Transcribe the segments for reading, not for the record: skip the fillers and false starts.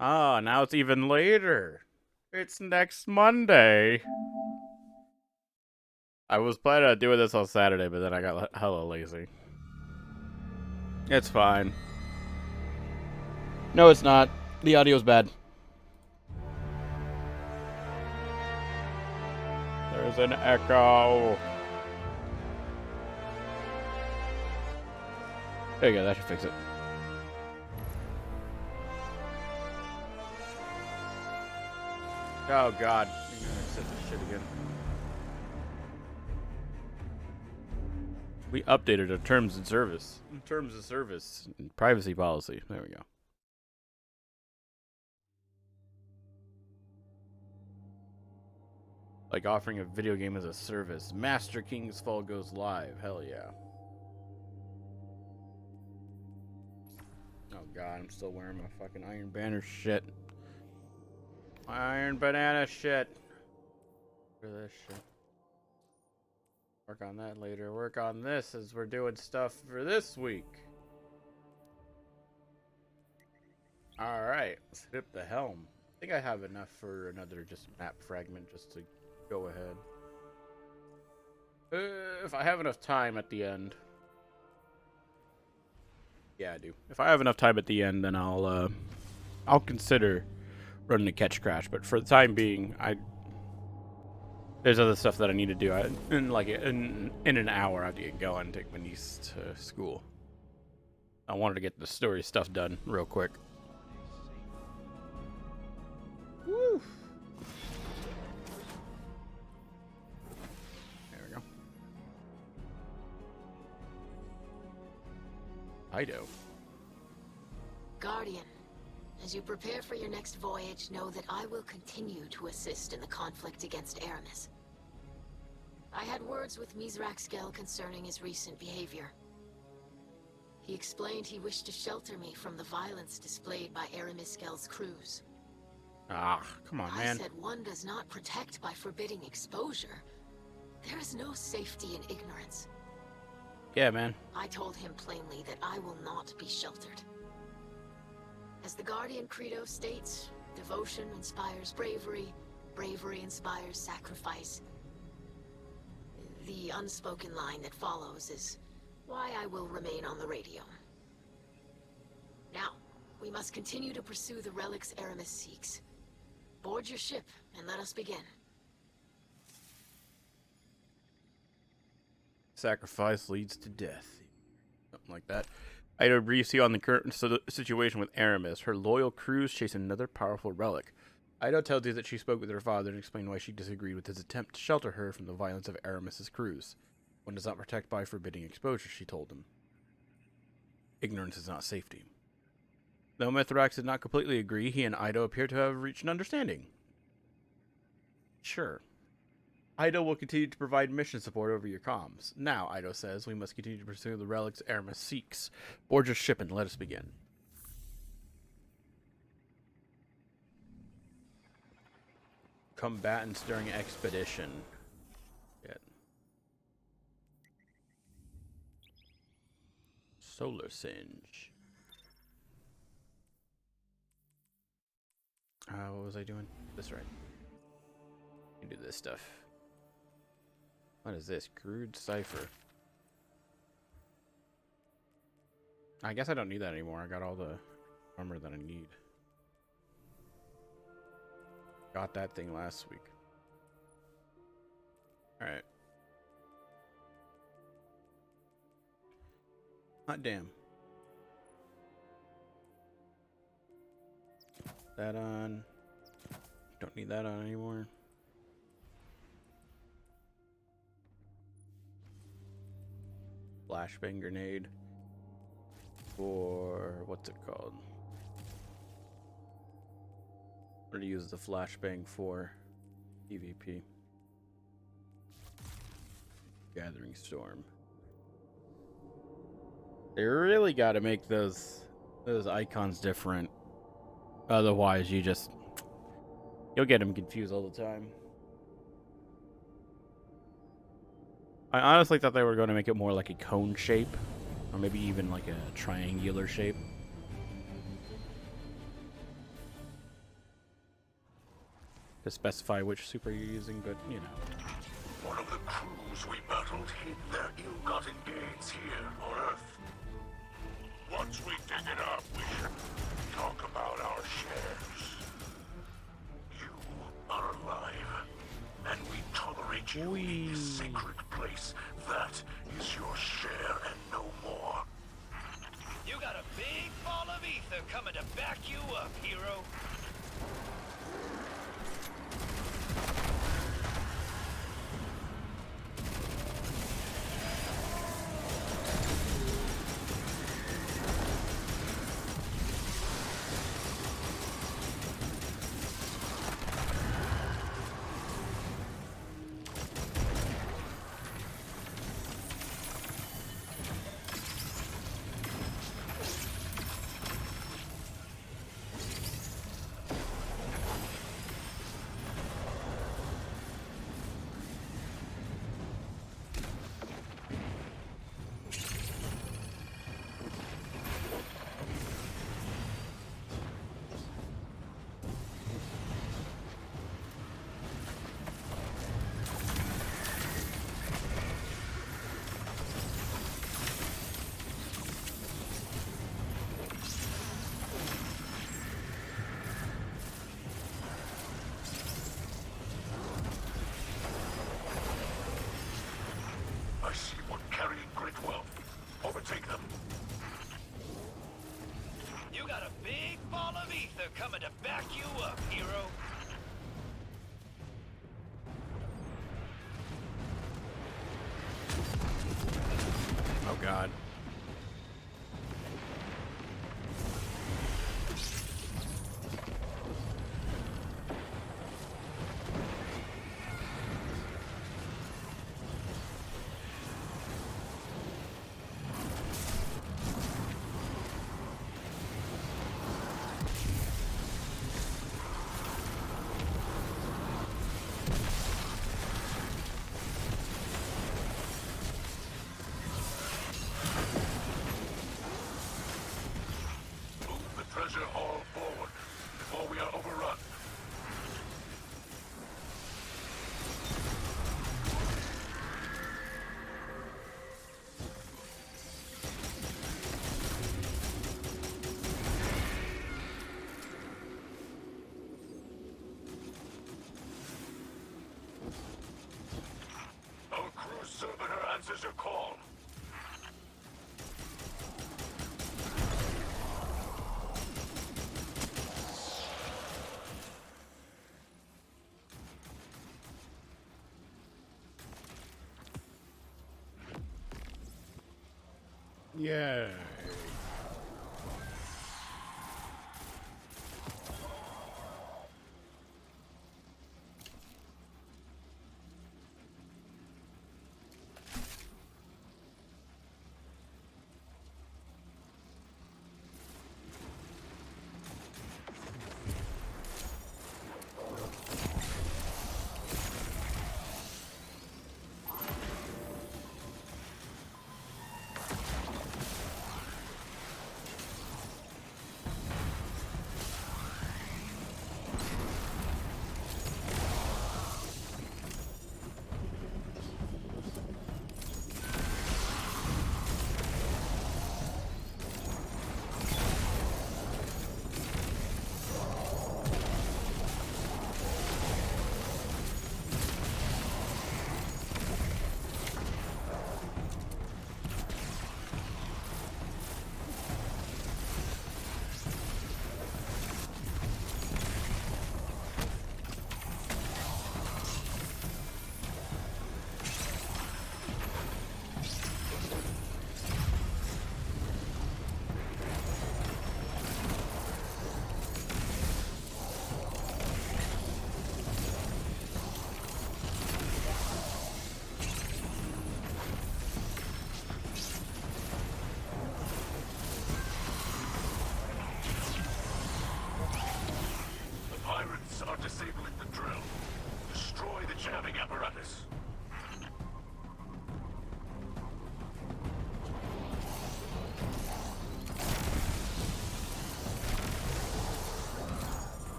Ah, now it's even later. It's next Monday. I was planning on doing this on Saturday, but then I got hella lazy. It's fine. No, it's not. The audio's bad. There's an echo. There you go, that should fix it. Oh god, you're gonna accept this shit again. We updated our terms and service. Terms of service and privacy policy. There we go. Like offering a video game as a service. Master King's Fall goes live. Hell yeah. Oh god, I'm still wearing my fucking Iron Banner shit. Iron Banana shit. For this shit. Work on that later. Work on this as we're doing stuff for this week. Alright, let's hit up the helm. I think I have enough for another just map fragment just to go ahead. If I have enough time at the end. Yeah, I do. If I have enough time at the end, then I'll consider running a catch crash. But for the time being, there's other stuff that I need to do. In an hour, I have to get going and take my niece to school. I wanted to get the story stuff done real quick. Woo! There we go. Ido. Guardian, as you prepare for your next voyage, know that I will continue to assist in the conflict against Aramis. I had words with Mizraxkel concerning his recent behavior. He explained he wished to shelter me from the violence displayed by Aramiskel's crews. Ah, come on, man. I said one does not protect by forbidding exposure. There is no safety in ignorance. Yeah, man. I told him plainly that I will not be sheltered. As the Guardian Credo states, devotion inspires bravery, bravery inspires sacrifice. The unspoken line that follows is why I will remain on the radio. Now, we must continue to pursue the relics Aramis seeks. Board your ship and let us begin. Sacrifice leads to death. Something like that. Ido briefs you on the current situation with Aramis. Her loyal crews chase another powerful relic. Ido tells you that she spoke with her father and explained why she disagreed with his attempt to shelter her from the violence of Aramis's crews. One does not protect by forbidding exposure, she told him. Ignorance is not safety. Though Mithrax did not completely agree, he and Ido appear to have reached an understanding. Sure. Ido will continue to provide mission support over your comms. Now, Ido says, we must continue to pursue the relics Aramis seeks. Board your ship and let us begin. Combatants during expedition. Yet. Solar Singe. What was I doing? This right. You do this stuff. What is this? Crude Cipher. I guess I don't need that anymore. I got all the armor that I need. Got that thing last week. Alright. Hot damn. That on. Don't need that on anymore. Flashbang grenade. For what's it called? What do you use the flashbang for? PvP. Gathering Storm. They really got to make those icons different. Otherwise, you'll get them confused all the time. I honestly thought they were going to make it more like a cone shape, or maybe even like a triangular shape. to specify which super you're using, but you know. One of the crews we battled hid their ill-gotten gains here on Earth. Once we dig it up, we should talk about our shares. You are alive, and we tolerate you in this sacred place. That is your share and no more. You got a big ball of ether coming to back you up, hero. I see one carrying great wealth. Overtake them. You got a big ball of ether coming to back you up, hero. Oh god. Move the treasure all forward before we are overrun. Our cruise servitor answers your call. Yay.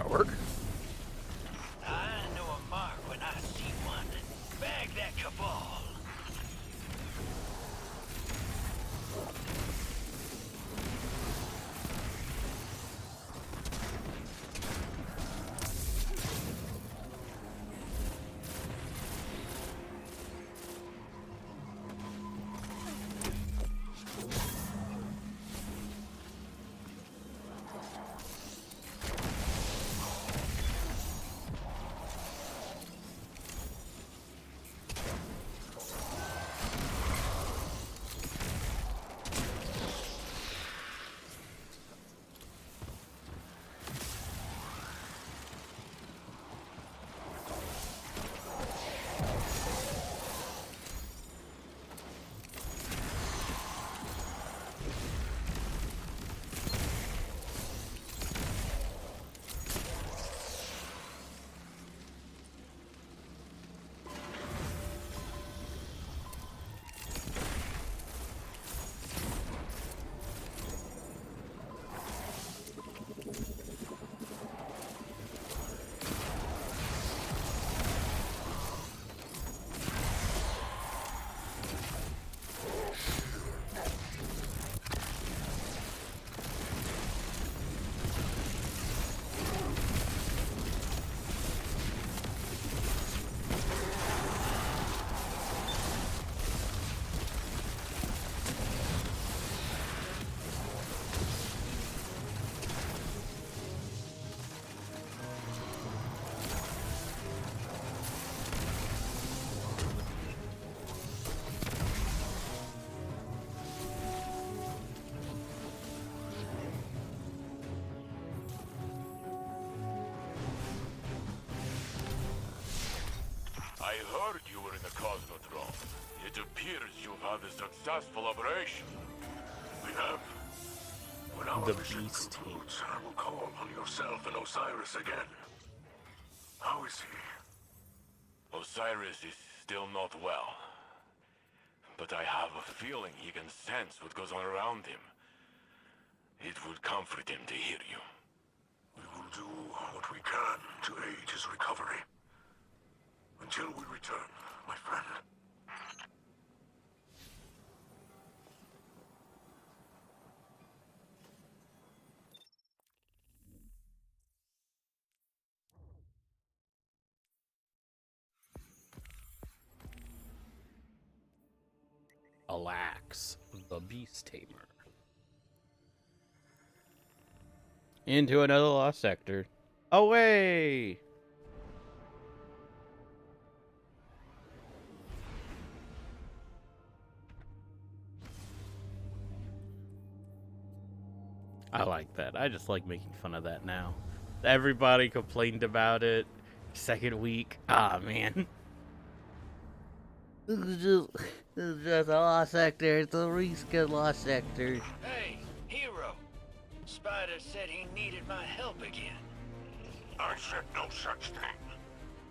artwork. I know a mark when I see one. Bag that cabal. I heard you were in the Cosmodrome. It appears you've had a successful operation. We have. When our The mission Beast Team. concludes, I will call on yourself and Osiris again. How is he? Osiris is still not well. But I have a feeling he can sense what goes on around him. It would comfort him to hear you. We will do what we can to aid his recovery. Until we return, my friend. Alax, the Beast Tamer. Into another lost sector. Away! I like that. I just like making fun of that now. Everybody complained about it. Second week. Ah, man. This is just a lost sector. It's a reskin lost sector. Hey, hero. Spider said he needed my help again. I said no such thing.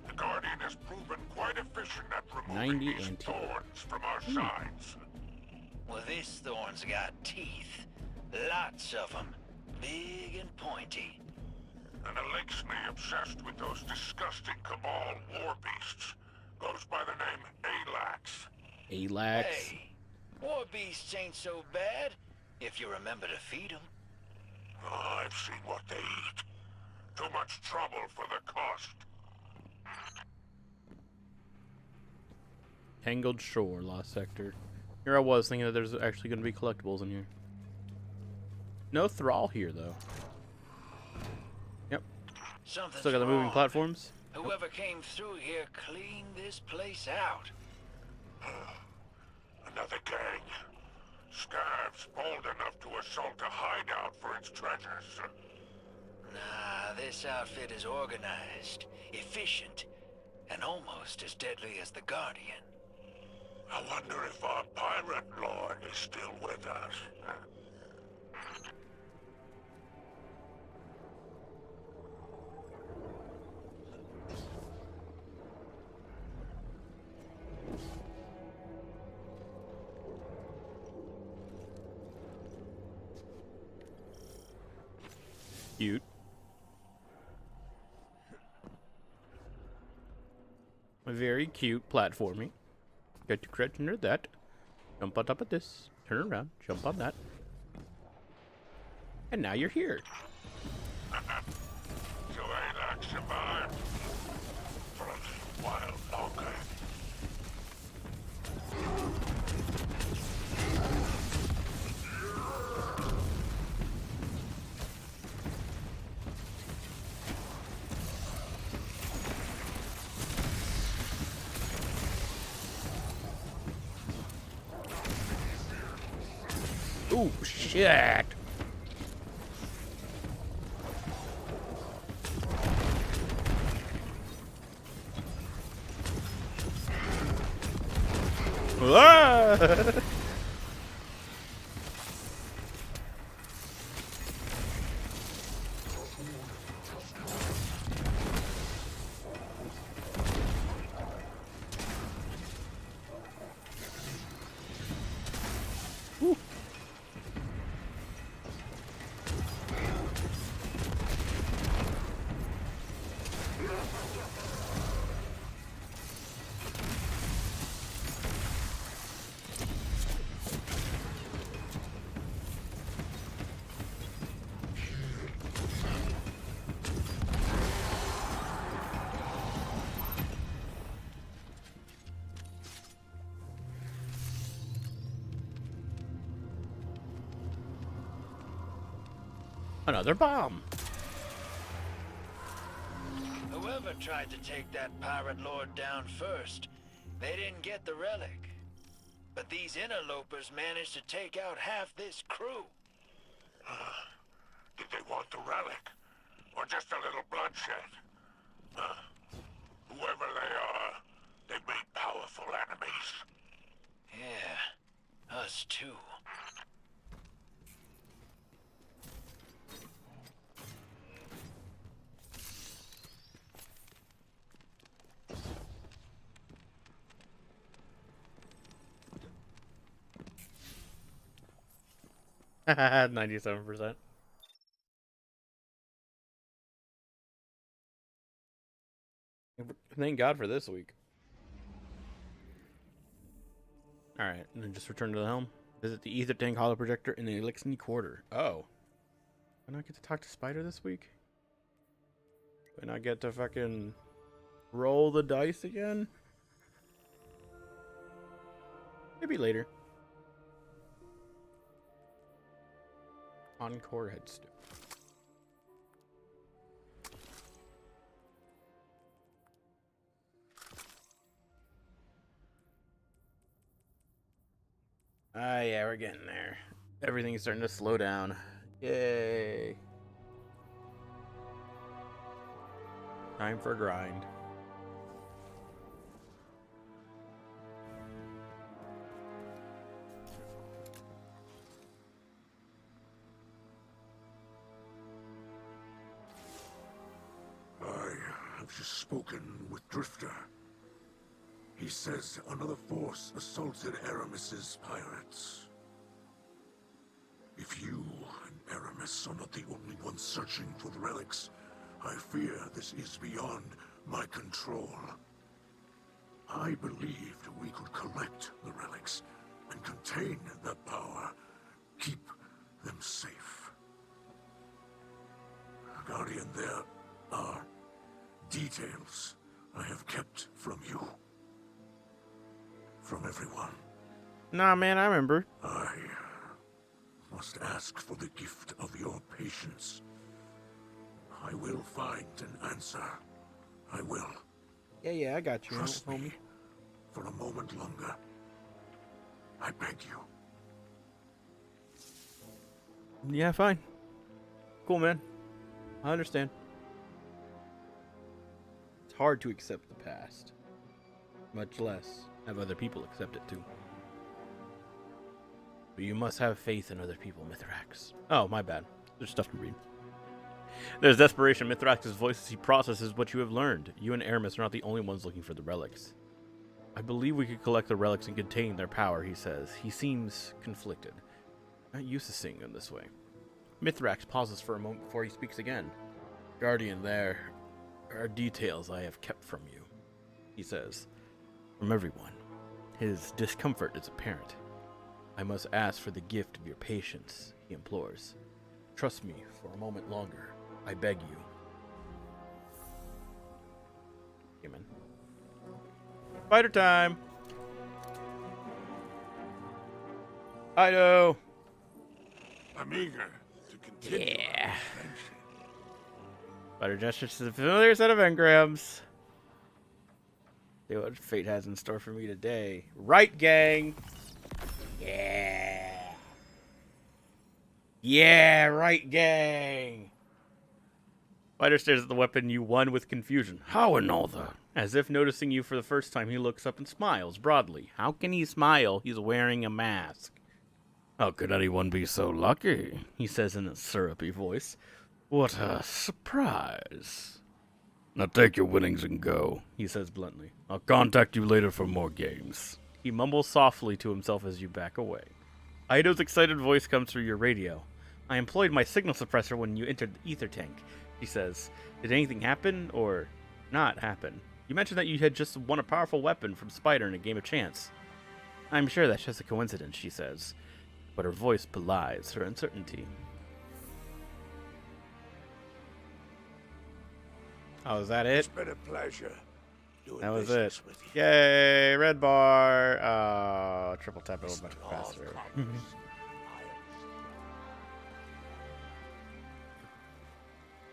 The Guardian has proven quite efficient at 90 removing these anti- thorns from our sides. Well, this thorn's got teeth. Lots of them. Big and pointy. And Elixir, obsessed with those disgusting Cabal war beasts, goes by the name Alax. Alax. Hey, war beasts ain't so bad if you remember to feed them. Oh, I've seen what they eat. Too much trouble for the cost. Tangled Shore, lost sector. Here I was thinking that there's actually going to be collectibles in here. No Thrall here, though. Yep. Something's Still got the moving wrong. platforms. Whoever came through here cleaned this place out. Another gang. Scavs bold enough to assault a hideout for its treasures. Nah, this outfit is organized, efficient, and almost as deadly as the Guardian. I wonder if our pirate lord is still with us. Cute. Very cute platforming. Get your credit under that. Jump on top of this. Turn around. Jump on that. And now you're here. So Alak survived for a little while longer. Ooh, shit. Ah! Woo. Another bomb. Whoever tried to take that pirate lord down first, they didn't get the relic. But these interlopers managed to take out half this crew. Did they want the relic? Or just a little bloodshed? Whoever they are, they made powerful enemies. Yeah, us too. Haha, 97%. Thank God for this week. Alright, and then just return to the helm. Visit the Ether Tank Holo Projector in the Elixir Quarter. Oh. Do I not get to talk to Spider this week? Do I not get to fucking roll the dice again? Maybe later. Encore headstone. Ah, yeah, we're getting there. Everything's starting to slow down. Yay. Time for a grind. I have just spoken with Drifter. He says another force assaulted Aramis's pirates. If you and Aramis are not the only ones searching for the relics, I fear this is beyond my control. I believed we could collect the relics and contain that power, keep them safe. Guardian, there are details I have kept from you. From everyone. Nah, man, I remember. I must ask for the gift of your patience. I will find an answer. I will. Yeah, I got you, Trust homie. me for a moment longer. I beg you. Yeah, fine. Cool, man. I understand. It's hard to accept the past. Much less have other people accept it too. But you must have faith in other people, Mithrax. Oh, my bad. There's stuff to read. There's desperation in Mithrax's voice as he processes what you have learned. You and Aramis are not the only ones looking for the relics. I believe we could collect the relics and contain their power, he says. He seems conflicted. Not used to seeing him this way. Mithrax pauses for a moment before he speaks again. Guardian, there are details I have kept from you. he says. From everyone. His discomfort is apparent. I must ask for the gift of your patience, he implores. Trust me for a moment longer. I beg you. Human. Spider time! Ido! I'm eager to continue Yeah. our adventure. Spider gestures to the familiar set of engrams. See what fate has in store for me today. Right, gang! Yeah! Yeah, right, gang! Spider stares at the weapon you won with confusion. How another? As if noticing you for the first time, he looks up and smiles broadly. How can he smile? He's wearing a mask. How could anyone be so lucky? He says in a syrupy voice. What a surprise. Now take your winnings and go, he says bluntly. I'll contact you later for more games. He mumbles softly to himself as you back away. Ido's excited voice comes through your radio. I employed my signal suppressor when you entered the ether tank, she says. Did anything happen or not happen? You mentioned that you had just won a powerful weapon from Spider in a game of chance. I'm sure that's just a coincidence, she says, but her voice belies her uncertainty. Oh, is that It's it? been a pleasure doing That was business it. with you. Yay, red bar. Oh, triple tap it a much faster.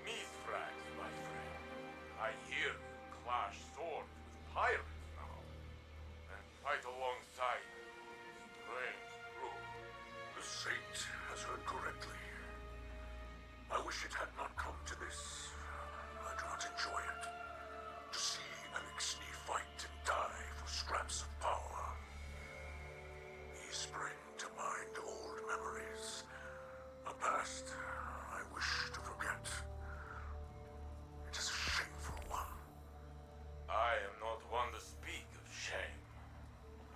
Mithrax, my friend. I hear you clash swords with pirates now. And fight alongside strange crew. The Saint has heard correctly. I wish it had not come to this. I do not enjoy it. To see Alexei fight and die for scraps of power. These bring to mind old memories. A past I wish to forget. It is a shameful one. I am not one to speak of shame.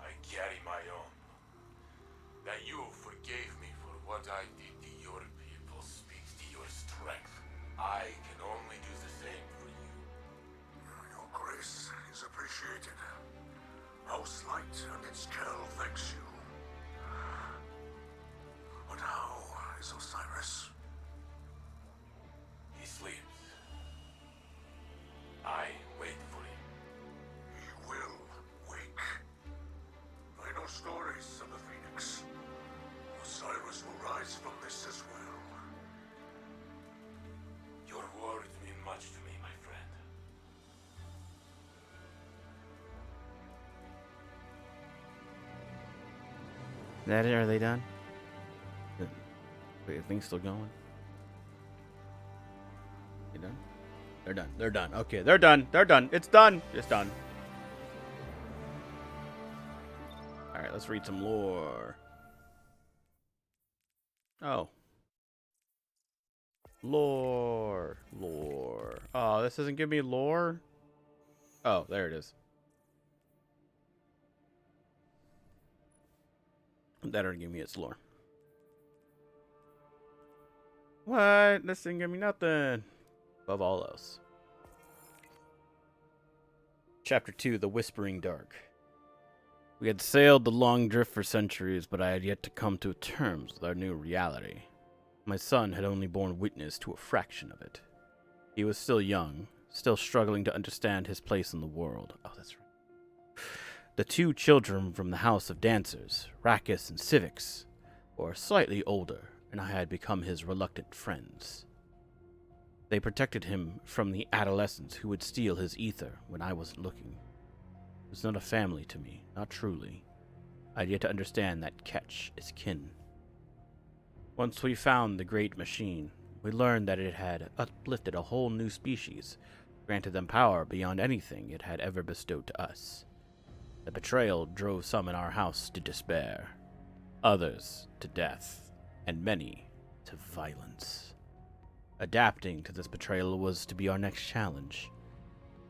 I carry my own. That you forgave me for what I did to your people speaks to your strength. I can only do the same for you. Your grace is appreciated. House Light and its Kell thanks you. But how is Osiris? He sleeps. I wait for him. He will wake. I know stories of the Phoenix. Osiris will rise from this as well. Your words mean much to me, my friend. That it? Are they done? Wait, are things still going? You done? They're done. They're done. Okay, they're done. They're done. It's done. It's done. Alright, let's read some lore. Oh. Lore. Lore. Oh, this doesn't give me lore? Oh, there it is. That already gave me its lore. What? This didn't give me nothing. Above all else. Chapter 2, The Whispering Dark. We had sailed the long drift for centuries, but I had yet to come to terms with our new reality. My son had only borne witness to a fraction of it. He was still young, still struggling to understand his place in the world. Oh, that's right. The two children from the House of Dancers, Rackus and Civix, were slightly older, and I had become his reluctant friends. They protected him from the adolescents who would steal his ether when I wasn't looking. It was not a family to me, not truly. I had yet to understand that Ketch is kin. Once we found the great machine, we learned that it had uplifted a whole new species, granted them power beyond anything it had ever bestowed to us. The betrayal drove some in our house to despair, others to death, and many to violence. Adapting to this betrayal was to be our next challenge.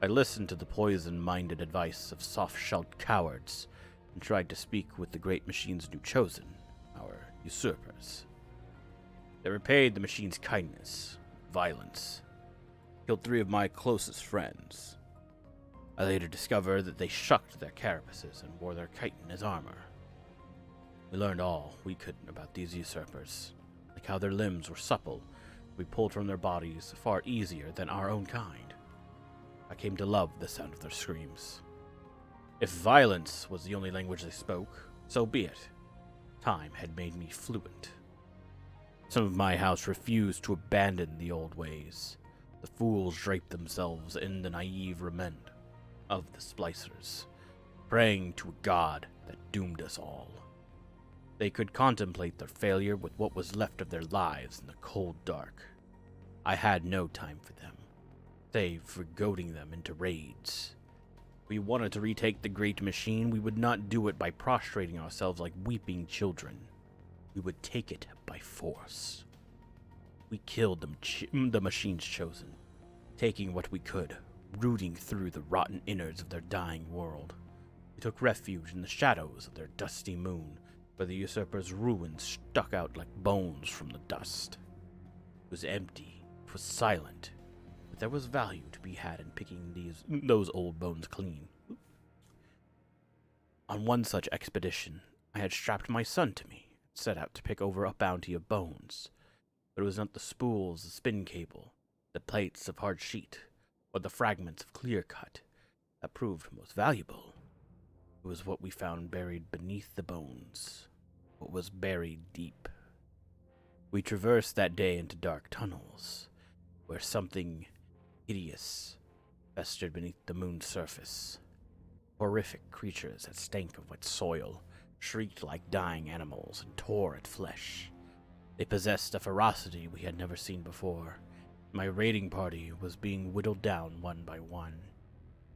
I listened to the poison-minded advice of soft-shelled cowards and tried to speak with the great machine's new chosen, our usurpers. They repaid the machine's kindness, violence, killed 3 of my closest friends. I later discovered that they shucked their carapaces and wore their chitin as armor. We learned all we could about these usurpers, like how their limbs were supple, we pulled from their bodies far easier than our own kind. I came to love the sound of their screams. If violence was the only language they spoke, so be it. Time had made me fluent. Some of my house refused to abandon the old ways. The fools draped themselves in the naive remand of the splicers, praying to a god that doomed us all. They could contemplate their failure with what was left of their lives in the cold dark. I had no time for them, save for goading them into raids. If we wanted to retake the great machine, we would not do it by prostrating ourselves like weeping children. We would take it by force. We killed the machine's chosen, taking what we could, rooting through the rotten innards of their dying world. We took refuge in the shadows of their dusty moon, where the usurpers' ruins stuck out like bones from the dust. It was empty, it was silent, but there was value to be had in picking those old bones clean. On one such expedition, I had strapped my son to me, and set out to pick over a bounty of bones. But it was not the spools of spin cable, the plates of hard sheet, or the fragments of clear cut that proved most valuable. It was what we found buried beneath the bones, what was buried deep. We traversed that day into dark tunnels, where something hideous festered beneath the moon's surface. Horrific creatures that stank of wet soil, shrieked like dying animals, and tore at flesh. They possessed a ferocity we had never seen before. My raiding party was being whittled down one by one.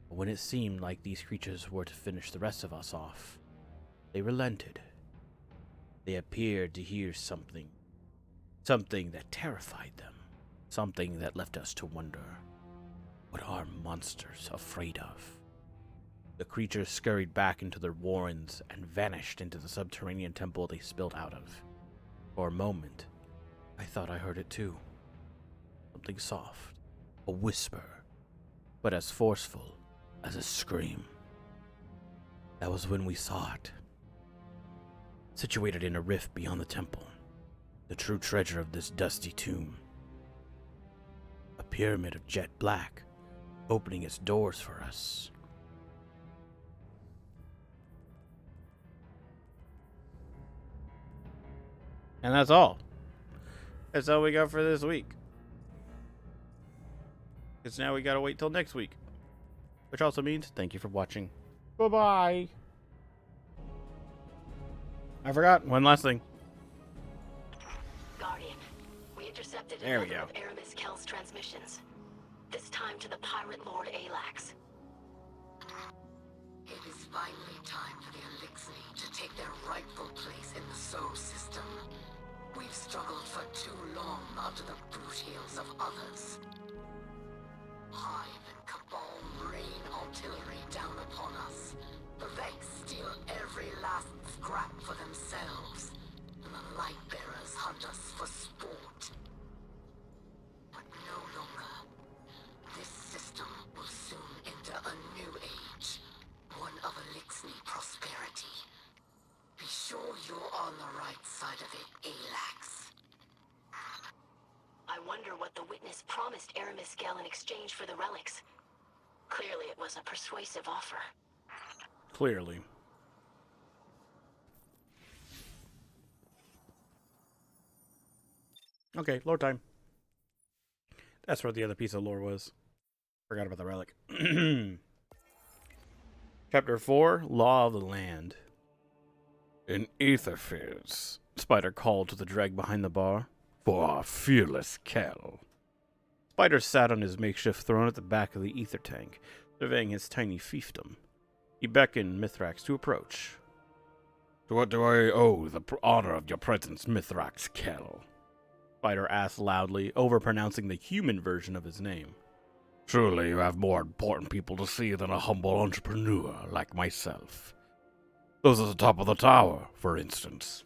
But when it seemed like these creatures were to finish the rest of us off, they relented. They appeared to hear something that terrified them, something that left us to wonder, what are monsters afraid of? The creatures scurried back into their warrens and vanished into the subterranean temple they spilled out of. For a moment, I thought I heard it too. Something soft, a whisper, but as forceful as a scream. That was when we saw it. Situated in a rift beyond the temple, the true treasure of this dusty tomb. A pyramid of jet black, opening its doors for us. And that's all. That's all we got for this week. Because now we gotta wait till next week. Which also means thank you for watching. Bye-bye. I forgot one last thing. Guardian, we intercepted There we another go. of Aramis Kell's transmissions. This time to the pirate lord Alax. It is finally time for the Elixni to take their rightful place in the Sol system. We've struggled for too long under the brute heels of others. Hive and Cabal rain artillery down upon us. The Vex steal every last scrap for themselves, and the Lightbearers hunt us for sport. But no longer. This system will soon enter a new age, one of Elixni prosperity. Be sure you're on the right side of it, Alax. I wonder what the witness promised Aramis Kell in exchange for the relics. Clearly it was a persuasive offer. Clearly. Okay, lore time. That's where the other piece of lore was. Forgot about the relic. Chapter 4, Law of the Land. In Aetherfields, Spider called to the dreg behind the bar. For our fearless Kell. Spider sat on his makeshift throne at the back of the ether tank, surveying his tiny fiefdom. He beckoned Mithrax to approach. To what do I owe the honor of your presence, Mithrax Kell? Spider asked loudly, overpronouncing the human version of his name. Truly, you have more important people to see than a humble entrepreneur like myself. Those at the top of the tower, for instance.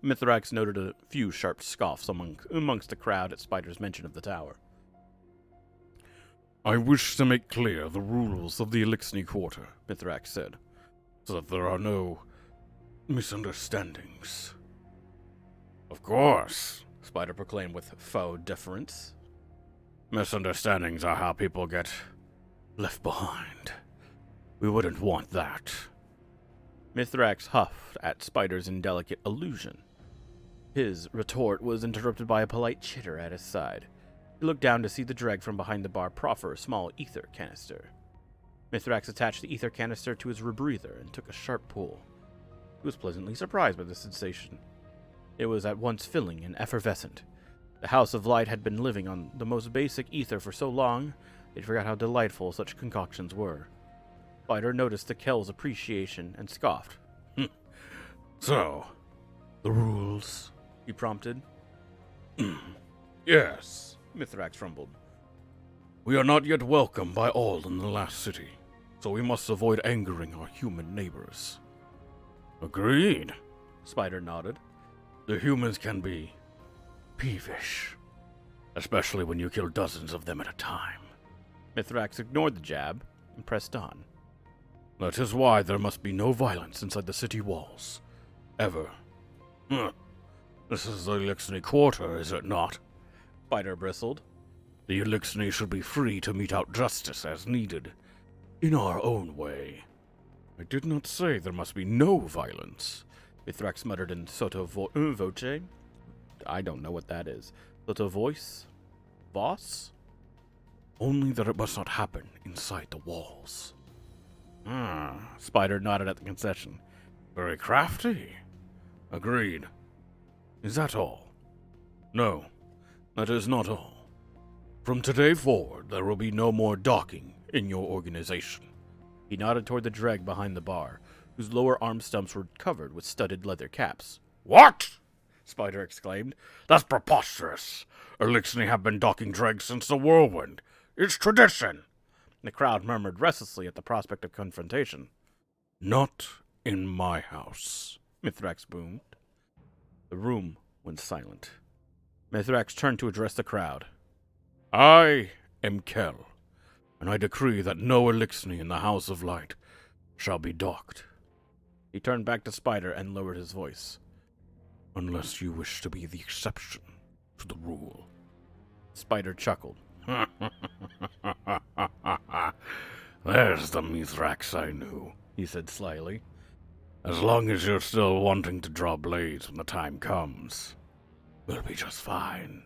Mithrax noted a few sharp scoffs amongst the crowd at Spider's mention of the tower. I wish to make clear the rules of the Elixni Quarter, Mithrax said, so that there are no misunderstandings. Of course, Spider proclaimed with faux deference. Misunderstandings are how people get left behind. We wouldn't want that. Mithrax huffed at Spider's indelicate allusion. His retort was interrupted by a polite chitter at his side. He looked down to see the dreg from behind the bar proffer a small ether canister. Mithrax attached the ether canister to his rebreather and took a sharp pull. He was pleasantly surprised by the sensation. It was at once filling and effervescent. The House of Light had been living on the most basic ether for so long, they'd forgot how delightful such concoctions were. Spider noticed the Kell's appreciation and scoffed. So, the rules? He prompted. Yes, Mithrax rumbled. We are not yet welcome by all in the last city, so we must avoid angering our human neighbors. Agreed, Spider nodded. The humans can be peevish, especially when you kill dozens of them at a time. Mithrax ignored the jab and pressed on. That is why there must be no violence inside the city walls. Ever. This is the Elixni Quarter, is it not? Spider bristled. The Elixni should be free to mete out justice as needed, in our own way. I did not say there must be no violence, Mithrax muttered in sotto voce. I don't know what that is. Sotto voice? Voss? Only that it must not happen inside the walls. Spider nodded at the concession. Very crafty. Agreed. Is that all? No, that is not all. From today forward, there will be no more docking in your organization. He nodded toward the dreg behind the bar, whose lower arm stumps were covered with studded leather caps. What? Spider exclaimed. That's preposterous. Elixni have been docking dregs since the whirlwind. It's tradition. The crowd murmured restlessly at the prospect of confrontation. Not in my house, Mithrax boomed. The room went silent. Mithrax turned to address the crowd. I am Kell, and I decree that no Elixni in the House of Light shall be docked. He turned back to Spider and lowered his voice. Unless you wish to be the exception to the rule. Spider chuckled. There's the Mithrax I knew, he said slyly. As long as you're still wanting to draw blades when the time comes, we'll be just fine.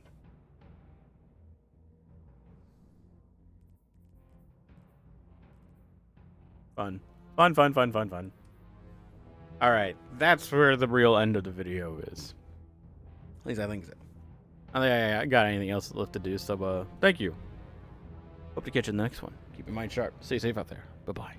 Fun. Fun. Alright, that's where the real end of the video is. At least I think so. I don't think I got anything else left to do, so thank you. Hope to catch you in the next one. Keep your mind sharp. Stay safe out there. Bye-bye.